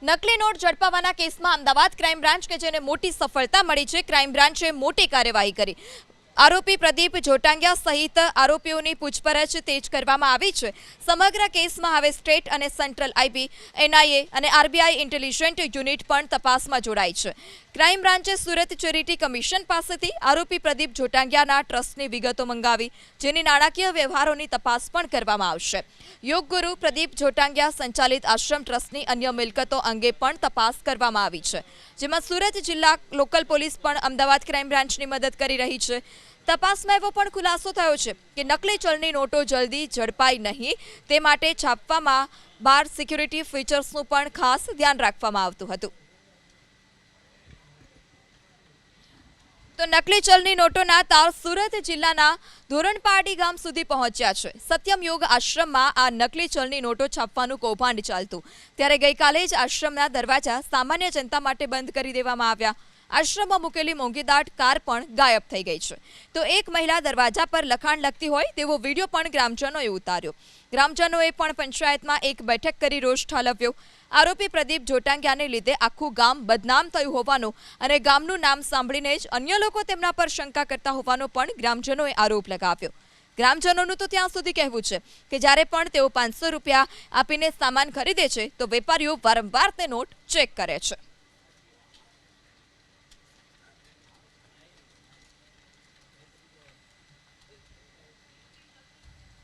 નકલી નોટ ઝડપાવાના કેસમાં Ahmedabad crime branch કે જેને મોટી સફળતા મળી છે. ક્રાઇમ બ્રાન્ચે મોટી કાર્યવાહી કરી. આરોપી પ્રદીપ જોટાંગિયા સહિત આરોપીઓની પૂછપરછ તેજ કરવામાં આવી છે. સમગ્ર કેસમાં હવે સ્ટેટ અને સેન્ટ્રલ આઈબી, એનઆઈએ અને આરબીઆઈ ઇન્ટેલિજન્ટ યુનિટ પણ તપાસમાં જોડાઈ છે. ક્રાઇમ બ્રાન્ચે સુરત ચેરિટી કમિશન પાસેથી આરોપી પ્રદીપ જોટાંગિયાના ટ્રસ્ટની વિગતો મંગાવી, જેની નાણાકીય વ્યવહારોની તપાસ પણ કરવામાં આવશે. યોગગુરુ પ્રદીપ જોટાંગિયા સંચાલિત આશ્રમ ટ્રસ્ટની અન્ય મિલકતો અંગે પણ તપાસ કરવામાં આવી છે, જેમાં સુરત જિલ્લા લોકલ પોલીસ પણ અમદાવાદ ક્રાઇમ બ્રાન્ચની મદદ કરી રહી છે. તપાસમાં એવો પણ ખુલાસો થયો છે કે નકલી ચલણી નોટો જલ્દી ઝડપાય નહીં તે માટે છાપવામાં બાર સિક્યુરિટી ફીચર્સનું પણ ખાસ ધ્યાન રાખવામાં આવતું હતું. તો નકલી ચલણી નોટોના તાર સુરત જિલ્લાના ધોરણપાડી ગામ સુધી પહોંચ્યા છે. સત્યમ યોગ આશ્રમમાં આ નકલી ચલણી નોટો છાપવાનું કૌભાંડ ચાલતું, ત્યારે ગઈકાલે જ આશ્રમના દરવાજા સામાન્ય જનતા માટે બંધ કરી દેવામાં આવ્યા. આશ્રમમાં મૂકેલી મોંઘીદાટ કાર પણ ગાયબ થઈ ગઈ છે. તો એક મહિલા દરવાજા પર લખાણ લખતી હોય તેવો વિડીયો પણ ગ્રામજનોએ ઉતાર્યો. ગ્રામજનોએ પણ પંચાયતમાં એક બેઠક કરી રોષ ઠાલવ્યો. આરોપી પ્રદીપ જોટાંગિયાને લીધે આખું ગામ બદનામ થયું હોવાનો અને ગામનું નામ સાંભળીને જ અન્ય લોકો તેમના પર શંકા કરતા હોવાનો પણ ગ્રામજનોએ આરોપ લગાવ્યો. ગ્રામજનોનું તો ત્યાં સુધી કહેવું છે કે જ્યારે પણ તેઓ 500 રૂપિયા આપીને સામાન ખરીદે છે તો વેપારીઓ વારંવાર તે નોટ ચેક કરે છે.